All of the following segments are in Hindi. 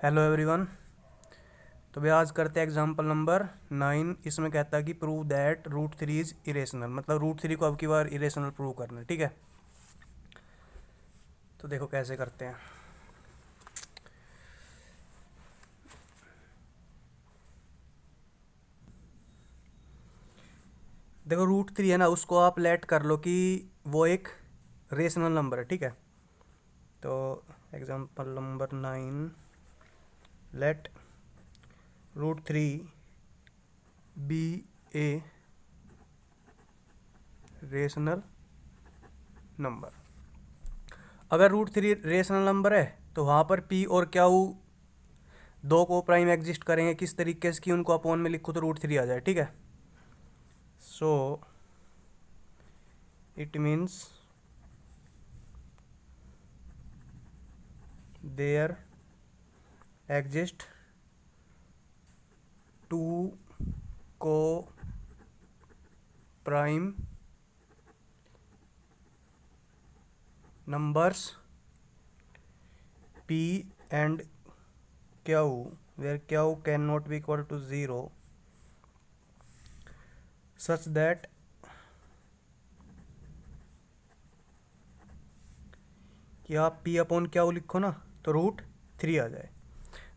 Hello everyone. तो भाई आज करते हैं एग्जांपल नंबर 9। इसमें कहता है कि prove that root three is irrational, मतलब रूट थ्री को अब की बार इरेशनल प्रूव करना है। ठीक है, तो देखो कैसे करते हैं। देखो रूट थ्री है ना, उसको आप लेट कर लो कि वो एक रेशनल नंबर है। ठीक है, तो example number 9, let root three be a rational number. अगर रूट थ्री रेशनल नंबर है तो वहाँ पर पी और क्यू दो को प्राइम एग्जिस्ट करेंगे। किस तरीके से कि उनको अपॉन में लिखो तो रूट थ्री आ जाए। ठीक है, so it means there exist two co prime numbers p and q where q cannot be equal to 0 such that कि आप p अपॉन क्यू लिखो ना तो रूट थ्री आ जाए।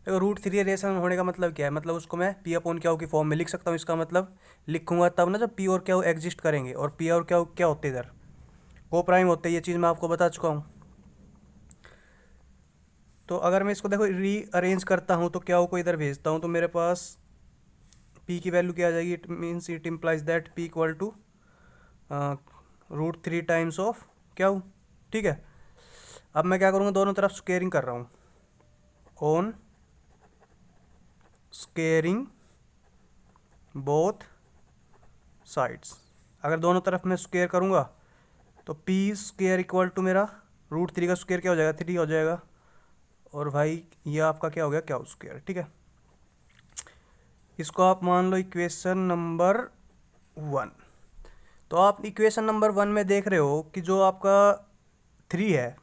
देखो रूट थ्री रेशनल होने का मतलब क्या है, मतलब उसको मैं p अपॉन क्यू की फॉर्म में लिख सकता हूँ। इसका मतलब लिखूंगा तब ना जब p और क्यू एग्जिस्ट करेंगे, और p और क्यू क्या होते हैं इधर को प्राइम होते हैं। ये चीज़ मैं आपको बता चुका हूँ। तो अगर मैं इसको देखो रीअरेंज करता हूँ तो क्यू को इधर भेजता हूँ तो मेरे पास p की वैल्यू क्या आ जाएगी। It means it implies that p equal to root three times of q. ठीक है, अब मैं क्या करूँगा, दोनों तरफ स्क्वेयरिंग कर रहा हूँ, ऑन स्क्वेयरिंग बोथ साइड्स। अगर दोनों तरफ मैं स्क्वेयर करूँगा तो पी स्क्वेयर इक्वल टू मेरा रूट थ्री का स्क्वेयर क्या हो जाएगा, थ्री हो जाएगा। और भाई ये आपका क्या हो गया, क्या स्क्वेयर। ठीक है, इसको आप मान लो इक्वेशन नंबर 1। तो आप इक्वेशन नंबर 1 में देख रहे हो कि जो आपका थ्री है,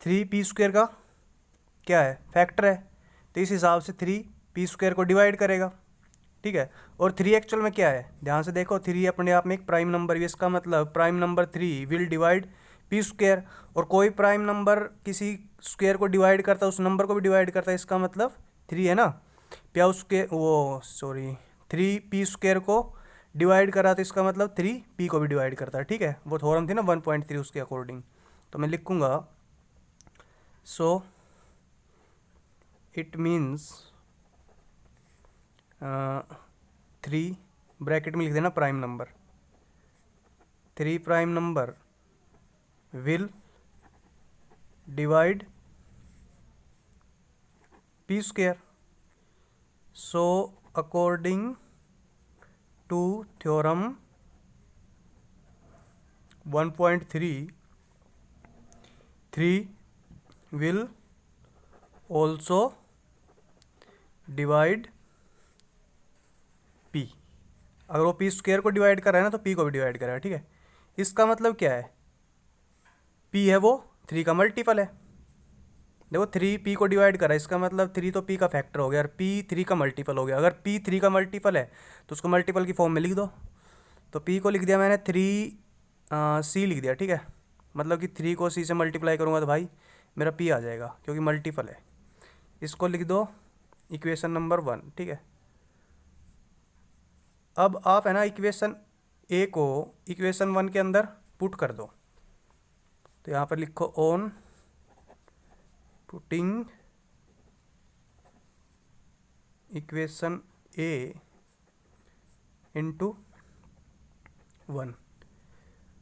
थ्री पी स्क्वेयर का क्या है, फैक्टर है। तो इस हिसाब से थ्री पी स्क्वेयर को डिवाइड करेगा। ठीक है, और थ्री एक्चुअल में क्या है, ध्यान से देखो, थ्री अपने आप में एक प्राइम नंबर है। इसका मतलब prime number three will divide p square, और कोई प्राइम नंबर किसी स्क्वेयर को डिवाइड करता है उस नंबर को भी डिवाइड करता है। इसका मतलब थ्री है ना, प्या स्क्वेयर वो सॉरी थ्री पी स्क्वेयर को डिवाइड करा तो इसका मतलब थ्री पी को भी डिवाइड करता है। ठीक है, वो थ्योरम थी ना 1.3 उसके अकॉर्डिंग। तो मैं लिखूंगा so it means three bracket में लिख देना prime number, three prime number will divide p square. So according to theorem 1.3 three will also divide p. अगर वो पी स्क्वेयर को डिवाइड कर रहा है ना तो पी को भी डिवाइड करेगा। ठीक है, इसका मतलब क्या है, पी है वो थ्री का मल्टीपल है। देखो थ्री पी को डिवाइड करा, इसका मतलब थ्री तो पी का फैक्टर हो गया और पी थ्री का मल्टीपल हो गया। अगर पी थ्री का मल्टीपल है तो उसको मल्टीपल की फॉर्म में लिख दो। तो पी को लिख दिया मैंने थ्री सी लिख दिया। ठीक है, मतलब कि थ्री को सी से मल्टीप्लाई करूँगा तो भाई मेरा पी आ जाएगा क्योंकि मल्टीपल है। इसको लिख दो इक्वेशन नंबर 1। ठीक है, अब आप है ना इक्वेशन ए को इक्वेशन 1 के अंदर पुट कर दो। तो यहाँ पर लिखो on putting equation A into 1।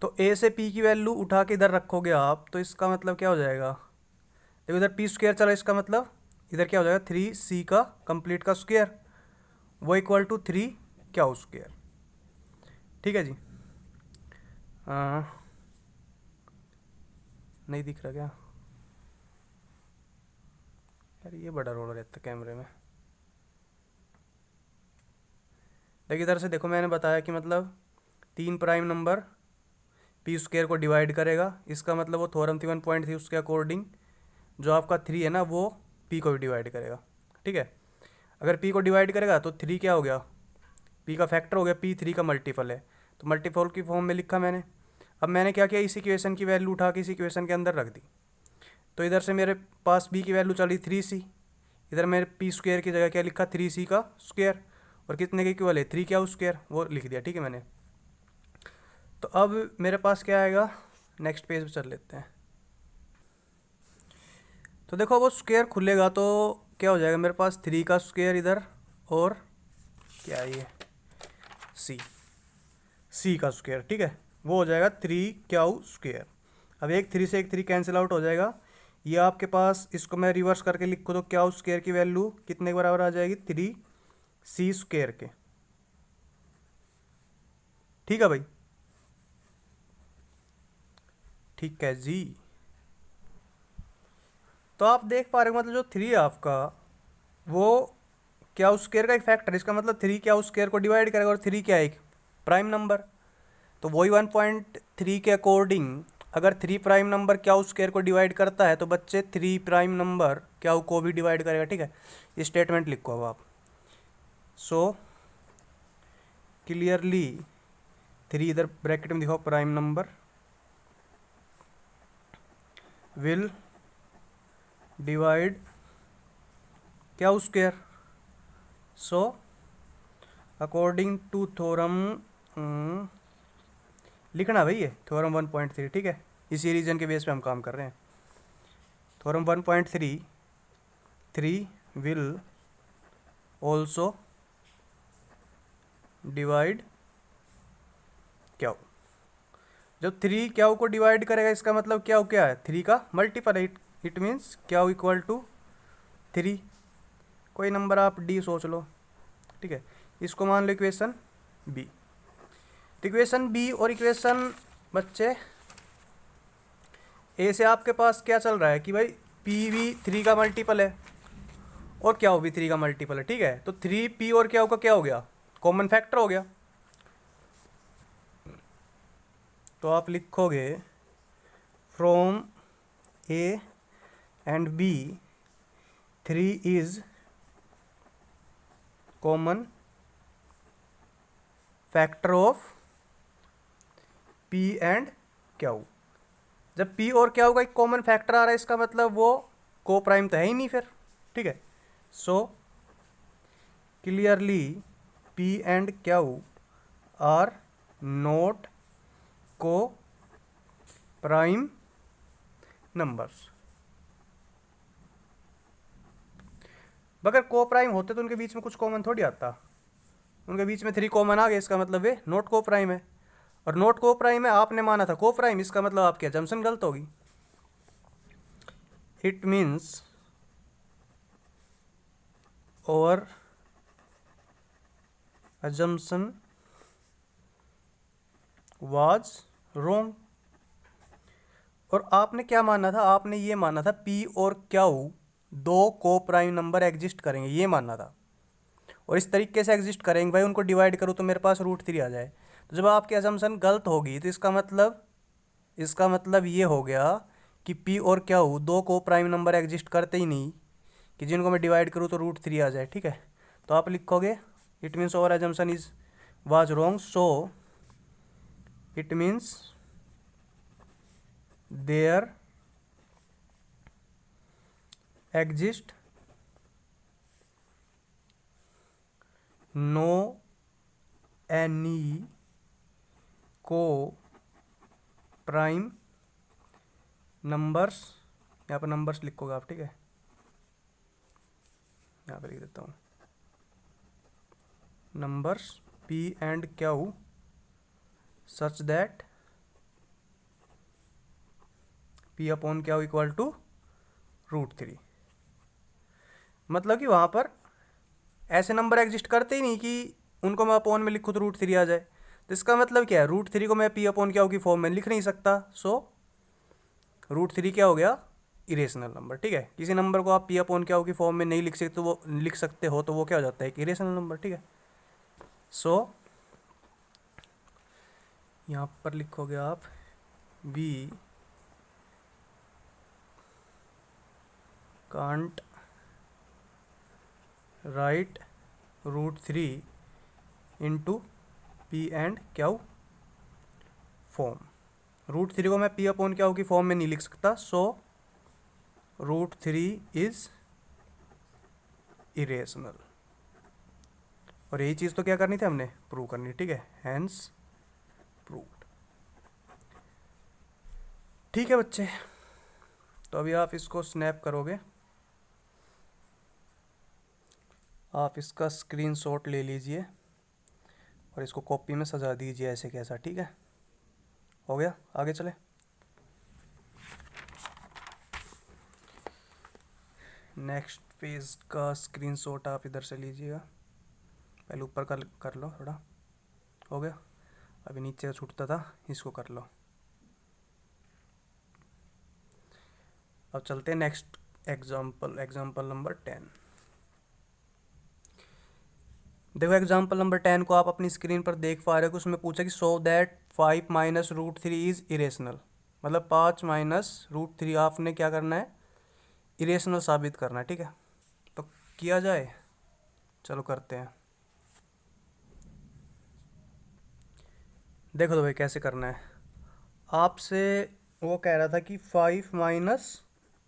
तो ए से पी की वैल्यू उठा के इधर रखोगे आप तो इसका मतलब क्या हो जाएगा, देखो इधर पी स्क्वेयर चला, इसका मतलब इधर क्या हो जाएगा, थ्री सी का कंप्लीट का स्क्वेयर वो इक्वल टू थ्री क्या स्क्वेयर। ठीक है जी, नहीं दिख रहा क्या यार, ये बड़ा रोल रहता कैमरे में। देखिए इधर से देखो, मैंने बताया कि मतलब तीन प्राइम नंबर पी स्क्वेयर को डिवाइड करेगा। इसका मतलब वो थ्योरम थी 1.3 उसके अकॉर्डिंग जो आपका थ्री है ना वो पी को भी डिवाइड करेगा, ठीक है। अगर पी को डिवाइड करेगा तो 3 क्या हो गया, पी का फैक्टर हो गया, पी 3 का मल्टीपल है, तो मल्टीपल की फॉर्म में लिखा मैंने। अब मैंने क्या किया, इस इक्वेशन की वैल्यू उठा के इस इक्वेशन के अंदर रख दी, तो इधर से मेरे पास बी की वैल्यू चली 3c, इधर मेरे पी स्क्वायर की जगह क्या लिखा, 3c का स्क्वायर, और कितने के इक्वल है, 3 क्या स्क्वायर, वो लिख दिया, ठीक है मैंने। तो अब मेरे पास क्या आएगा, नेक्स्ट पेज पे चल लेते हैं। तो देखो वो स्क्वायर खुलेगा तो क्या हो जाएगा, मेरे पास 3 का स्क्वायर इधर, और क्या है ये, सी का स्क्वायर, ठीक है, वो हो जाएगा 3 क्याऊ स्क्वायर। अब एक 3 से एक 3 कैंसिल आउट हो जाएगा, ये आपके पास, इसको मैं रिवर्स करके लिखूँ तो क्याऊ स्क्वायर की वैल्यू कितने के बराबर आ जाएगी, 3c स्क्वायर के, ठीक है भाई, ठीक है जी। तो आप देख पा रहे हो, मतलब जो 3 है आपका, वो क्या स्क्वायर का एक फैक्टर, इसका मतलब 3 क्या स्क्वायर को डिवाइड करेगा, और 3 क्या है, एक प्राइम नंबर, तो वही 1.3 के अकॉर्डिंग अगर 3 प्राइम नंबर क्या स्क्वायर को डिवाइड करता है तो बच्चे 3 प्राइम नंबर क्या को भी डिवाइड करेगा, ठीक है। ये स्टेटमेंट लिखो अब आप, सो क्लियरली 3 इधर ब्रैकेट में दिखाओ, प्राइम नंबर विल डिवाइड क्या square, so according to theorem, लिखना भाई ये थ्योरम 1.3, ठीक है, इसी रीजन के बेस पे हम काम कर रहे हैं। थ्योरम 1.3, 3 विल ऑल्सो डिवाइड क्या, जब 3 क्या को डिवाइड करेगा इसका मतलब क्या है, 3 का मल्टीपल है, इट मीन्स क्या इक्वल टू 3, कोई नंबर आप डी सोच लो, ठीक है, इसको मान लो इक्वेशन बी। इक्वेशन बी और इक्वेशन बच्चे ए से आपके पास क्या चल रहा है कि भाई पी भी 3 का मल्टीपल है और क्या हो भी 3 का मल्टीपल है, ठीक है, तो 3p और क्या क्या हो गया, कॉमन फैक्टर हो गया। तो आप लिखोगे from a and b 3 is common factor of p and q. जब पी और क्यू का एक कॉमन फैक्टर आ रहा है इसका मतलब वो को प्राइम तो है ही नहीं फिर, ठीक है। So clearly P and Q R not को प्राइम नंबर्स। अगर को प्राइम होते तो उनके बीच में कुछ कॉमन थोड़ी आता, उनके बीच में 3 कॉमन आ गए, इसका मतलब वे नॉट को प्राइम है, और नॉट को प्राइम है आपने माना था को प्राइम, इसका मतलब आपकी अजम्पशन गलत होगी। इट मीन्स और assumption was wrong। और आपने क्या माना था, आपने ये माना था P और क्यू दो को प्राइम नंबर एग्जिस्ट करेंगे, ये मानना था, और इस तरीके से एग्जिस्ट करेंगे भाई, उनको डिवाइड करूँ तो मेरे पास √3 आ जाए। तो जब आपकी असम्पशन गलत होगी तो इसका मतलब ये हो गया कि P और क्यू दो को प्राइम नंबर एग्जिस्ट करते ही नहीं कि जिनको मैं डिवाइड करूँ तो √3 आ जाए, ठीक है। तो आप लिखोगे it means our assumption is was wrong, so it means there exist no any co prime numbers, यहाँ पर नंबर्स लिखोगे आप, ठीक है, यहाँ पर लिख देता हूँ numbers P and q such that P upon q equal to √3। मतलब कि वहाँ पर ऐसे नंबर एग्जिस्ट करते ही नहीं कि उनको मैं अपॉन में लिखूँ तो √3 आ जाए। तो इसका मतलब क्या है, √3 को मैं P अपॉन क्यू की फॉर्म में लिख नहीं सकता, सो √3 क्या हो गया, इरेशनल नंबर, ठीक है। किसी नंबर को आप P अपॉन क्यू की फॉर्म में नहीं लिख सकते, तो वो लिख सकते हो तो वो क्या हो जाता है, एक इरेशनल नंबर, ठीक है। सो यहाँ पर लिखोगे आप we can't write √3 into p and q form. √3 को मैं पी अपॉन क्यू की फॉर्म में नहीं लिख सकता, सो √3 इज इरेशनल। और यही चीज़ तो क्या करनी थी हमने, प्रूव करनी, ठीक है, हैंस प्रूव्ड। ठीक है बच्चे, तो अभी आप इसको स्नैप करोगे, आप इसका स्क्रीनशॉट ले लीजिए और इसको कॉपी में सजा दीजिए ऐसे कैसा, ठीक है, हो गया। आगे चले। नेक्स्ट पेज का स्क्रीनशॉट आप इधर से लीजिएगा, पहले ऊपर कर लो थोड़ा, हो गया। अभी नीचे का छूटता था, इसको कर लो। अब चलते हैं नेक्स्ट एग्जाम्पल नंबर 10। देखो एग्जाम्पल नंबर 10 को आप अपनी स्क्रीन पर देख पा रहे हो कि उसमें पूछा कि so that 5 minus √3 is irrational. मतलब 5 माइनस √3 आपने क्या करना है, इरेशनल साबित करना है, ठीक है। तो किया जाए, चलो करते हैं। देखो तो भाई कैसे करना है, आपसे वो कह रहा था कि 5 माइनस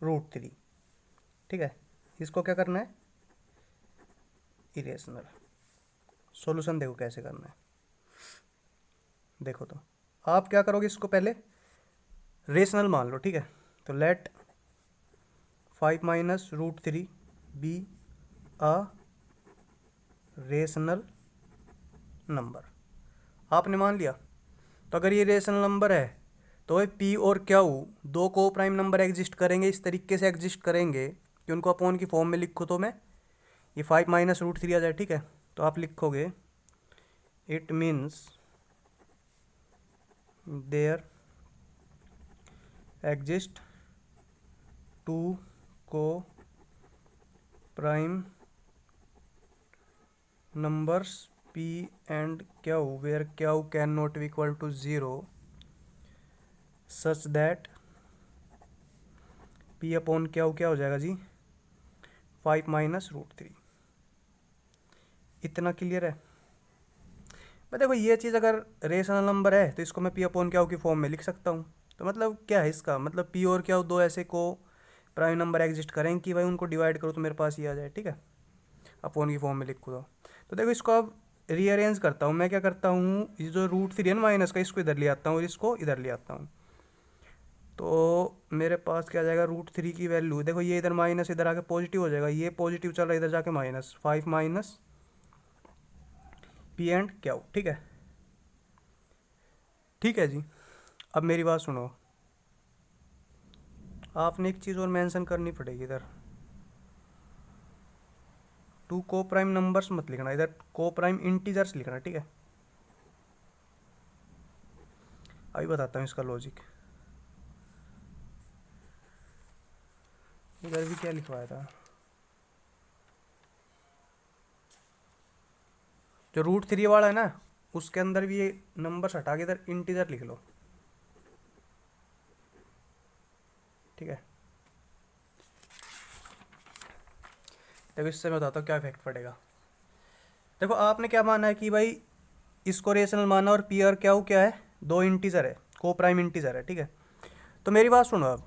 √3, ठीक है, इसको क्या करना है, इरेशनल। सॉल्यूशन देखो कैसे करना है। देखो तो आप क्या करोगे, इसको पहले रेशनल मान लो, ठीक है। तो let 5 minus √3 be a rational number. आपने मान लिया। तो अगर ये रेशनल नंबर है तो भाई पी और क्यू दो को प्राइम नंबर एग्जिस्ट करेंगे, इस तरीके से एग्जिस्ट करेंगे कि उनको अपॉन की फॉर्म में लिखो। तो मैं ये 5 माइनस √3 आ जाए, ठीक है। तो आप लिखोगे it means there exist two co prime numbers p and q where q cannot be equal to 0 such that p upon q क्या हो जाएगा जी, 5 माइनस √3। इतना क्लियर है। मैं देखो ये चीज़ अगर रेशनल नंबर है तो इसको मैं p अपॉन q की फॉर्म में लिख सकता हूँ। तो मतलब क्या है इसका मतलब, p और q दो ऐसे को प्राइम नंबर एग्जिस्ट करेंगे कि भाई उनको डिवाइड करो तो मेरे पास ये आ जाए, ठीक है, अपॉन की फॉर्म में लिखो। तो देखो इसको अब रीअरेंज करता हूँ मैं, क्या करता हूँ, ये जो √3 है माइनस का, इसको इधर ले आता हूँ और इसको इधर ले आता हूँ। तो मेरे पास क्या आ जाएगा, √3 की वैल्यू देखो, ये इधर माइनस इधर आके पॉजिटिव हो जाएगा, ये पॉजिटिव चल रहा है इधर जाके minus, 5 minus P and Q, ठीक है। ठीक है जी, अब मेरी बात सुनो, आपने एक चीज़ और मेंशन करनी पड़ेगी इधर, 2 को प्राइम नंबर्स मत लिखना, इधर को प्राइम इंटीजर्स लिखना, ठीक है। अभी बताता हूँ इसका लॉजिक। इधर भी क्या लिखवाया था, जो √3 वाला है ना उसके अंदर भी ये नंबर हटा के इधर इंटीजर लिख लो, ठीक है। देखो इससे मैं बताता हूँ क्या इफेक्ट पड़ेगा। देखो आपने क्या माना है कि भाई इसको रेशनल माना और पी और क्या है, दो इंटीजर है, को प्राइम इंटीजर है, ठीक है। तो मेरी बात सुनो, अब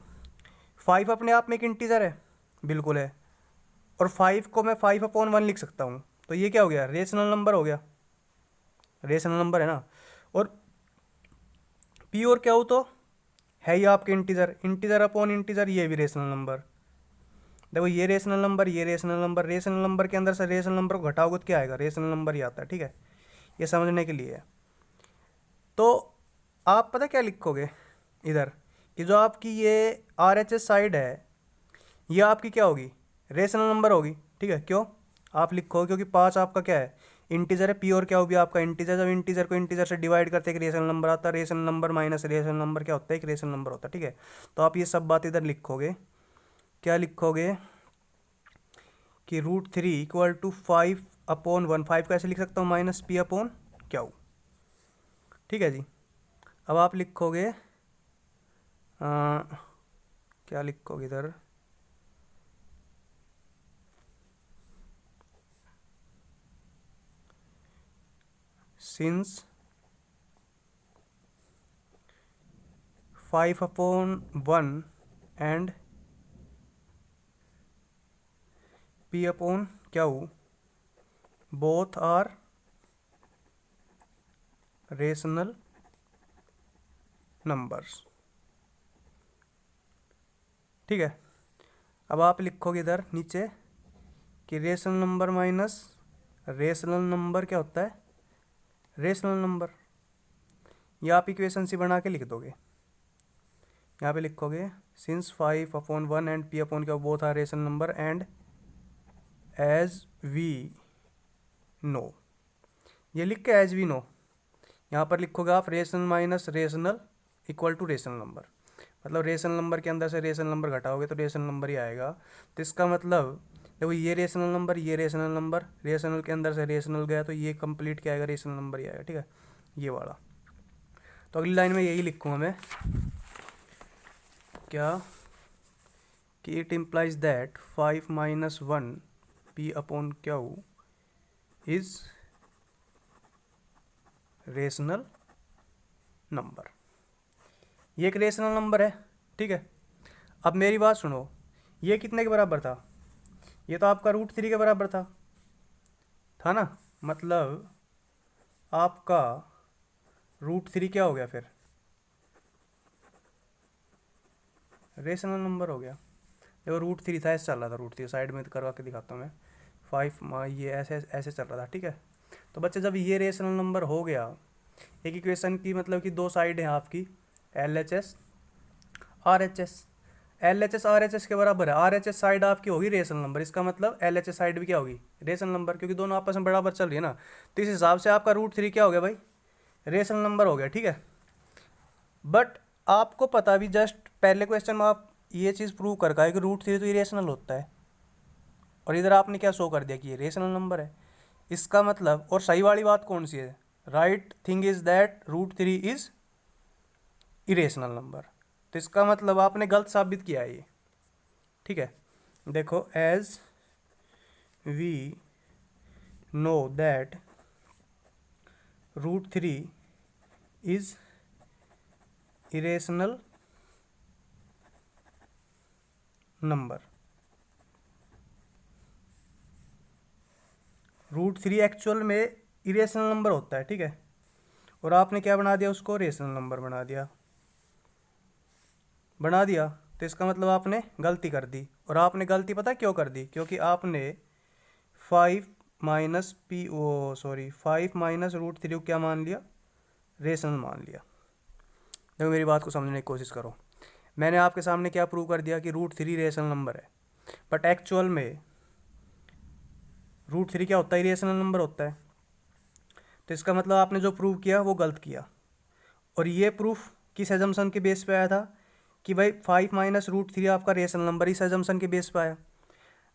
5 अपने आप में एक इंटीजर है, बिल्कुल है, और 5 को मैं 5/1 लिख सकता हूँ। तो ये क्या हो गया, रेशनल नंबर हो गया, रेशनल नंबर है ना। और पी और क्या तो है ही आपके इंटीजर, इंटीजर अपॉन इंटीजर, ये भी रेशनल नंबर। देखो ये रेशनल नंबर, ये रेशनल नंबर, रेशनल नंबर के अंदर से रेशनल नंबर को घटाओगे तो क्या आएगा, रेशनल नंबर ही आता है, ठीक है। ये समझने के लिए है। तो आप पता क्या लिखोगे इधर, कि जो आपकी ये RHS साइड है ये आपकी क्या होगी, रेशनल नंबर होगी, ठीक है। क्यों आप लिखोगे, क्योंकि 5 आपका क्या है, इंटीजर है, पी और क्या हो भी आपका इंटीजर। जब इंटीजर को इंटीजर से डिवाइड करते एक रेशनल नंबर आता है, rational number minus rational number क्या होता है, एक रेशनल नंबर होता है, ठीक है। तो आप ये सब बात इधर लिखोगे, क्या लिखोगे कि √3 इक्वल टू 5/1, 5 कैसे लिख सकता हूँ, माइनस पी अपॉन क्यू, ठीक है जी। अब आप लिखोगे क्या लिखोगे इधर, since 5/1 and P/Q both are rational numbers. ठीक है, अब आप लिखोगे इधर नीचे कि rational number minus rational number क्या होता है, रेशनल नंबर। ये आप इक्वेशन सी बना के लिख दोगे, यहाँ पे लिखोगे since 5/1 and P/Q both are rational number and as we know. ये लिख के एज वी नो, यहाँ पर लिखोगे आप rational minus rational equal to rational number. मतलब रेशनल नंबर के अंदर से रेशनल नंबर घटाओगे तो रेशनल नंबर ही आएगा। तो इसका मतलब देखो ये रेशनल नंबर, ये रेशनल नंबर, रेशनल के अंदर से रेशनल गया तो ये कंप्लीट क्या आएगा, रेशनल नंबर ही आएगा। ठीक है, ये वाला। तो अगली लाइन में यही लिखूँगा मैं क्या कि it implies that 5 - 1 P/Q is rational number. ये एक रेशनल नंबर है। ठीक है, अब मेरी बात सुनो, ये कितने के बराबर था, ये तो आपका √3 के बराबर था ना। मतलब आपका √3 क्या हो गया फिर, रेशनल नंबर हो गया। देखो √3 था, ऐसे चल रहा था, √3 साइड में करवा के दिखाता हूँ मैं, 5 ये ऐसे ऐसे चल रहा था। ठीक है, तो बच्चे जब ये रेशनल नंबर हो गया, एक इक्वेशन की मतलब कि दो साइड हैं आपकी, LHS RHS। LHS RHS के बराबर है, RHS साइड आपकी होगी रेशनल नंबर, इसका मतलब LHS साइड भी क्या होगी, रेशनल नंबर, क्योंकि दोनों आपस में बराबर चल रही है ना। तो इस हिसाब से आपका √3 क्या हो गया भाई, रेशनल नंबर हो गया। ठीक है, बट आपको पता भी, जस्ट पहले क्वेश्चन में आप ये चीज़ प्रूव कर पाए कि √3 तो इरेशनल होता है, और इधर आपने क्या शो कर दिया कि ये रेशनल नंबर है। इसका मतलब, और सही वाली बात कौन सी है, right thing is that √3 is irrational number. तो इसका मतलब आपने गलत साबित किया है ये। ठीक है, देखो as we know that √3 is irrational number. √3 actual में इरेशनल नंबर होता है। ठीक है, और आपने क्या बना दिया, उसको रेशनल नंबर बना दिया। तो इसका मतलब आपने गलती कर दी, और आपने गलती पता क्यों कर दी, क्योंकि आपने 5 √3 को क्या मान लिया, रेशनल मान लिया। देखो मेरी बात को समझने की कोशिश करो, मैंने आपके सामने क्या प्रूव कर दिया कि √3 रेशनल नंबर है, बट एक्चुअल में √3 क्या होता है, इरेशनल नंबर होता है। तो इसका मतलब आपने जो प्रूव किया वो गलत किया। और ये प्रूफ किस एजम्पशन के बेस पे आया था कि भाई 5 - √3 आपका रेशनल नंबर, इस एजम्पशन के बेस पे आया।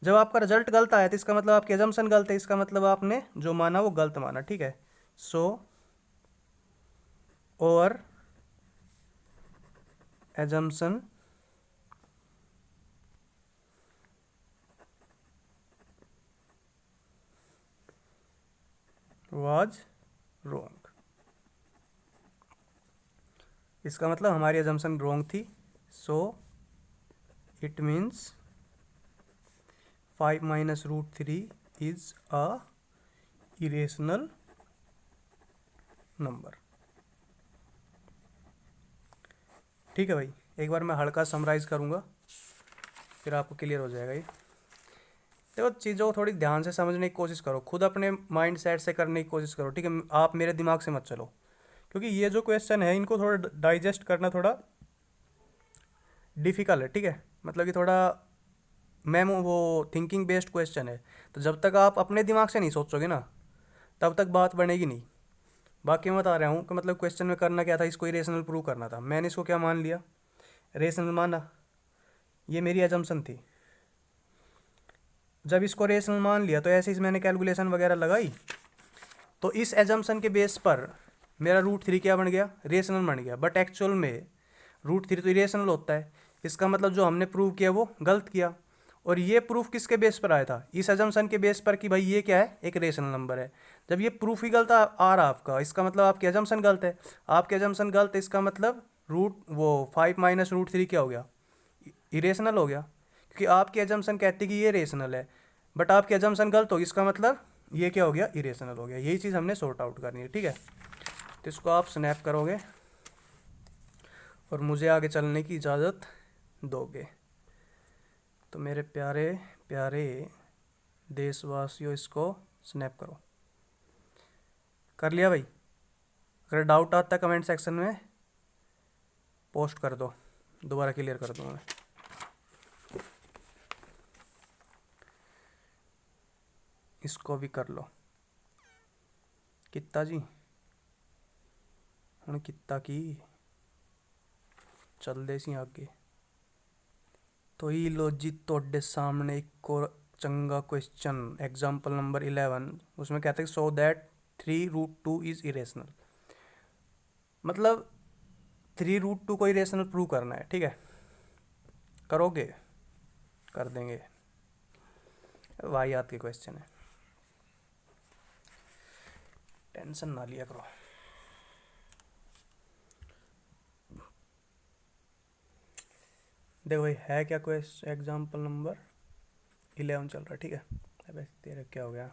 जब आपका रिजल्ट गलत आया तो इसका मतलब आपकी एजम्पशन गलत है, इसका मतलब आपने जो माना वो गलत माना। ठीक है, सो और एजम्पशन वाज रोंग। इसका मतलब हमारी एजम्पशन रोंग थी, सो it means 5 - √3 is a irrational number. ठीक है भाई, एक बार मैं हल्का समराइज करूँगा फिर आपको क्लियर हो जाएगा ये। देखो चीज़ों को थोड़ी ध्यान से समझने की कोशिश करो, खुद अपने माइंड सेट से करने की कोशिश करो। ठीक है, आप मेरे दिमाग से मत चलो, क्योंकि ये जो क्वेश्चन है इनको थोड़ा डाइजेस्ट करना थोड़ा डिफ़िकल्ट है। ठीक है, मतलब कि थोड़ा मैम वो थिंकिंग बेस्ड क्वेश्चन है, तो जब तक आप अपने दिमाग से नहीं सोचोगे ना तब तक बात बनेगी नहीं। बाकी मैं बता रहा हूँ कि मतलब क्वेश्चन में करना क्या था, इसको इरेशनल प्रूव करना था, मैंने इसको क्या मान लिया, रेशनल माना, ये मेरी एजम्पशन थी। जब इसको रेशनल मान लिया तो ऐसे ही मैंने कैलकुलेशन वगैरह लगाई, तो इस एजम्पशन के बेस पर मेरा √3 क्या बन गया, रेशनल बन गया। बट एक्चुअल में √3 तो इरेशनल होता है, इसका मतलब जो हमने प्रूव किया वो गलत किया। और ये प्रूफ किसके बेस पर आया था, इस एजम्पशन के बेस पर कि भाई ये क्या है, एक रेशनल नंबर है। जब ये प्रूफ ही गलत आ रहा आपका, इसका मतलब आपकी एजम्पशन गलत है। आपके एजम्पशन गलत है, इसका मतलब रूट वो 5 - √3 क्या हो गया, इरेशनल हो गया। क्योंकि आपकी एजम्पशन कहती है कि ये रेशनल है, बट आपकी एजम्पशन गलत होगी, इसका मतलब ये क्या हो गया, इरेशनल हो गया। यही चीज़ हमने सॉर्ट आउट करनी है, ठीक है। तो इसको आप स्नैप करोगे और मुझे आगे चलने की इजाज़त दोगे। तो मेरे प्यारे प्यारे देशवासियों, इसको स्नैप करो। कर लिया भाई? अगर डाउट आता है कमेंट सेक्शन में पोस्ट कर दो, दोबारा क्लियर कर दूँगा मैं। इसको भी कर लो। कितना जी, हूँ कितना की चलदे सी आगे। तो ही लो जी तोड़े सामने एक और चंगा क्वेश्चन, एग्जाम्पल नंबर 11। उसमें कहते हैं सो दैट 3√2 इज इरेशनल। मतलब 3√2 को इरेशनल प्रूव करना है, ठीक है। करोगे? कर देंगे, वाहियात के क्वेश्चन है, टेंशन ना लिया करो। देखो भाई है क्या क्वेश्चन, एग्जाम्पल नंबर 11 चल रहा है, ठीक है। अब तेरा क्या हो गया,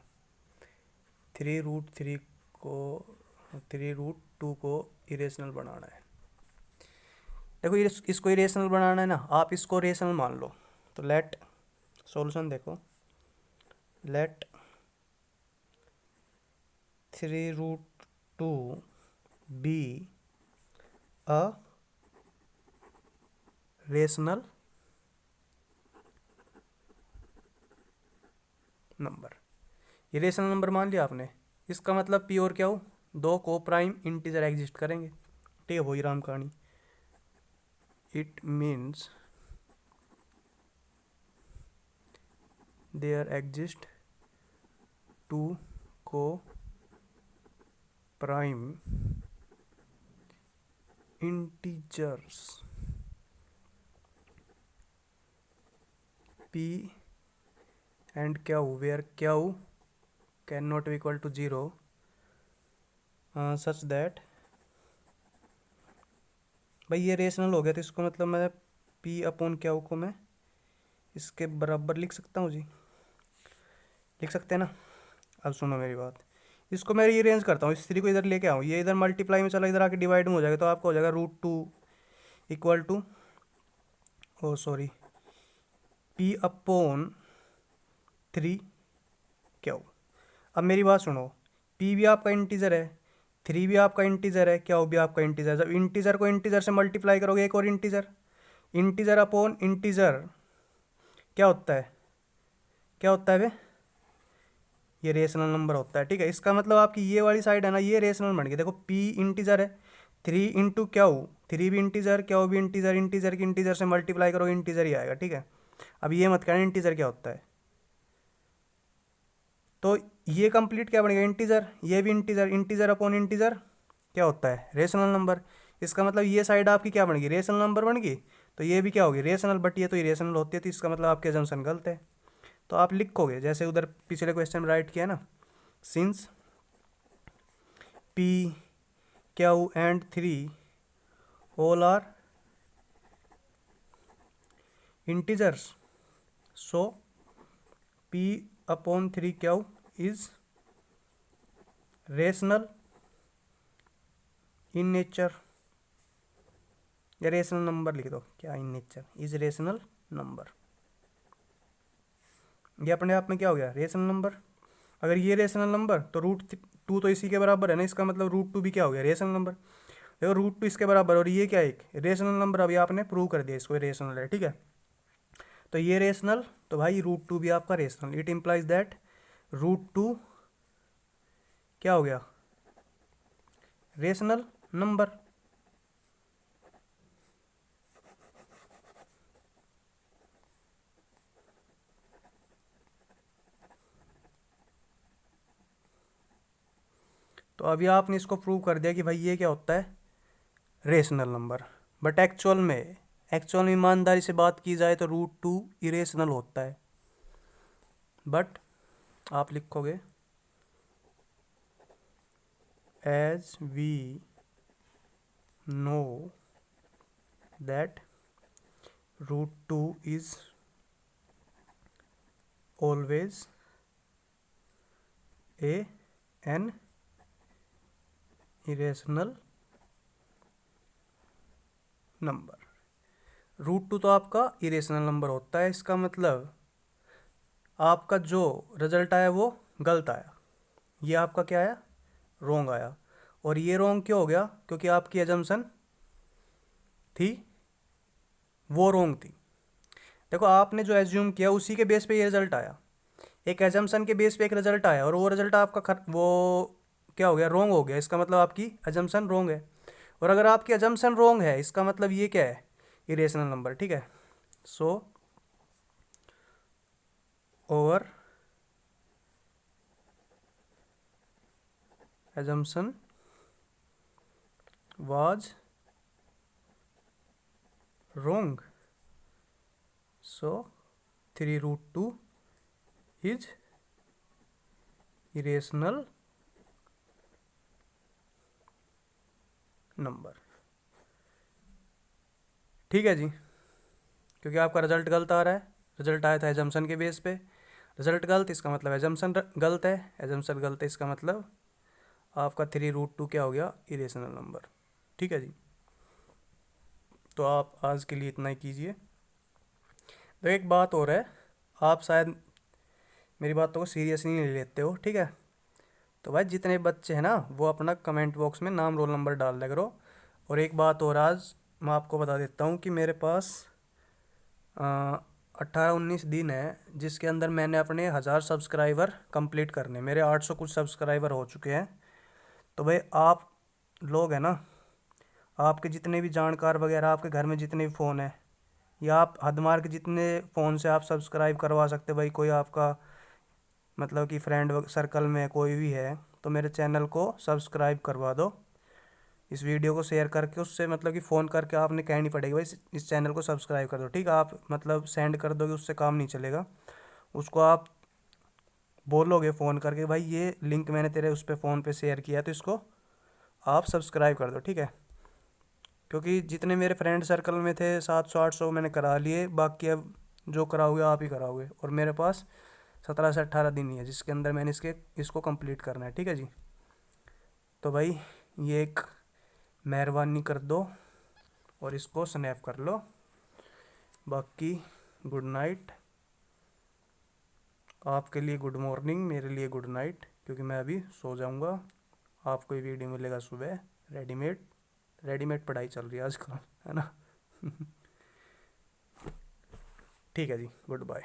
3√3 को 3√2 को इरेशनल बनाना है। देखो इसको इरेशनल बनाना है ना, आप इसको रेशनल मान लो। तो लेट सॉल्यूशन देखो, let 3√2 be a rational number. ये रेशनल नंबर मान लिया आपने, इसका मतलब पी और क्या हो, दो को प्राइम इंटीजर एग्जिस्ट करेंगे, ठीक है। वही राम कहानी। It means there exist two co prime integers p and क्या हो, वेयर क्या हो can not be equal to 0 such that. भाई ये रेशनल हो गया, तो इसको मतलब मैं p अपॉन क्या को मैं इसके बराबर लिख सकता हूँ जी, लिख सकते हैं ना। अब सुनो मेरी बात, इसको मैं ये रेंज करता हूँ, इस 3 को इधर लेके आऊँ, ये इधर मल्टीप्लाई में चला इधर आके डिवाइड में हो जाएगा, तो आपको हो जाएगा √2 equal to oh sorry p upon 3 क्या हो। अब मेरी बात सुनो, p भी आपका इंटीजर है, 3 भी आपका इंटीजर है, क्या हो भी आपका इंटीजर। जब इंटीजर को इंटीजर से मल्टीप्लाई करोगे एक और इंटीजर, इंटीजर अपॉन इंटीजर क्या होता है, क्या होता है बे, ये रेशनल नंबर होता है, ठीक है। इसका मतलब आपकी ये वाली साइड है ना, ये रेशनल बन गई। देखो p इंटीजर है, 3 इंटू क्या हो, 3 भी इंटीजर, क्या हो भी इंटीजर, इंटीजर की इंटीजर से मल्टीप्लाई करोगे इंटीजर ही आएगा, ठीक है। अब ये मत कहना इंटीजर क्या होता है, तो ये कंप्लीट क्या बनेगा, इंटीजर, ये भी इंटीजर, इंटीजर अपॉन इंटीजर क्या होता है, रेशनल नंबर। इसका मतलब ये साइड आपकी क्या बन गई, रेशनल नंबर बन गई, तो ये भी क्या होगी, रेशनल। बट ये तो इरेशनल होती है, तो इसका मतलब आपके अजम्पशन गलत है। तो आप लिखोगे जैसे उधर पिछले क्वेश्चन में राइट किया ना, since p q and 3 all are integers, so p upon 3 q is rational in nature, या रेशनल नंबर लिख दो, क्या in nature, is rational number. ये अपने आप में क्या हो गया, रेशनल नंबर। अगर ये रेशनल नंबर तो √2 तो इसी के बराबर है ना, इसका मतलब √2 भी क्या हो गया, रेशनल नंबर। देखो √2 इसके बराबर, और ये क्या है, एक रेशनल नंबर। अभी आपने प्रूव कर दिया इसको रेशनल है, ठीक है। तो ये रेशनल, तो भाई √2 भी आपका रेशनल। इट इम्प्लाइज दैट √2 क्या हो गया, रेशनल नंबर। तो अभी आपने इसको प्रूव कर दिया कि भाई ये क्या होता है, रेशनल नंबर। बट एक्चुअल में एक्चुअल में ईमानदारी से बात की जाए तो √2 इरेशनल होता है, बट आप लिखोगे as we know that √2 is always an irrational number. √2 तो आपका इरेशनल नंबर होता है, इसका मतलब आपका जो रिजल्ट आया वो गलत आया, ये आपका क्या आया, रॉन्ग आया। और ये रॉन्ग क्यों हो गया, क्योंकि आपकी एजम्पशन थी वो रॉन्ग थी। देखो आपने जो एज्यूम किया उसी के बेस पे ये रिजल्ट आया, एक एजम्पशन के बेस पे एक रिजल्ट आया, और वो रिजल्ट आपका वो क्या हो गया, रॉन्ग हो गया। इसका मतलब आपकी एजम्पशन रॉन्ग है, और अगर आपकी एजम्पशन रॉन्ग है इसका मतलब ये क्या है, इरेशनल नंबर। ठीक है, so over assumption was wrong, so 3√2 is irrational number. ठीक है जी, क्योंकि आपका रिजल्ट गलत आ रहा है, रिजल्ट आया था एजम्पशन के बेस पे, रिजल्ट गलत इसका मतलब एजम्पशन गलत है, एजम्पशन गलत है इसका मतलब आपका 3√2 क्या हो गया, इरेशनल नंबर। ठीक है जी, तो आप आज के लिए इतना ही कीजिए। तो एक बात और है, आप शायद मेरी बातों को सीरियसली नहीं लेते हो, ठीक है, तो भाई जितने बच्चे हैं ना वो अपना कमेंट बॉक्स में नाम रोल नंबर डाल दिया करो। और एक बात और आज मैं आपको बता देता हूँ कि मेरे पास 18-19 दिन है जिसके अंदर मैंने अपने 1000 सब्सक्राइबर कंप्लीट करने, मेरे 800 कुछ सब्सक्राइबर हो चुके हैं। तो भाई आप लोग हैं ना, आपके जितने भी जानकार वगैरह, आपके घर में जितने भी फ़ोन हैं, या आप हद मार के जितने फ़ोन से आप सब्सक्राइब करवा सकते, भाई कोई आपका मतलब कि फ्रेंड सर्कल में कोई भी है तो मेरे चैनल को सब्सक्राइब करवा दो। इस वीडियो को शेयर करके उससे मतलब कि फ़ोन करके आपने कहनी पड़ेगी भाई इस चैनल को सब्सक्राइब कर दो। ठीक है, आप मतलब सेंड कर दोगे उससे काम नहीं चलेगा, उसको आप बोलोगे फ़ोन करके भाई ये लिंक मैंने तेरे उस पर फ़ोन पे शेयर किया तो इसको आप सब्सक्राइब कर दो। ठीक है, क्योंकि जितने मेरे फ्रेंड सर्कल में थे 700-800 मैंने करा लिए, बाकी अब जो कराओगे आप ही कराओगे, और मेरे पास 17 से 18 दिन ही है जिसके अंदर मैंने इसको कंप्लीट करना है। ठीक है जी, तो भाई ये एक मेहरबानी कर दो और इसको स्नैप कर लो। बाकी गुड नाइट, आपके लिए गुड मॉर्निंग, मेरे लिए गुड नाइट, क्योंकि मैं अभी सो जाऊंगा। आपको ये वीडियो मिलेगा सुबह। रेडीमेड रेडीमेड पढ़ाई चल रही है आजकल, है ना। ठीक है जी, गुड बाय।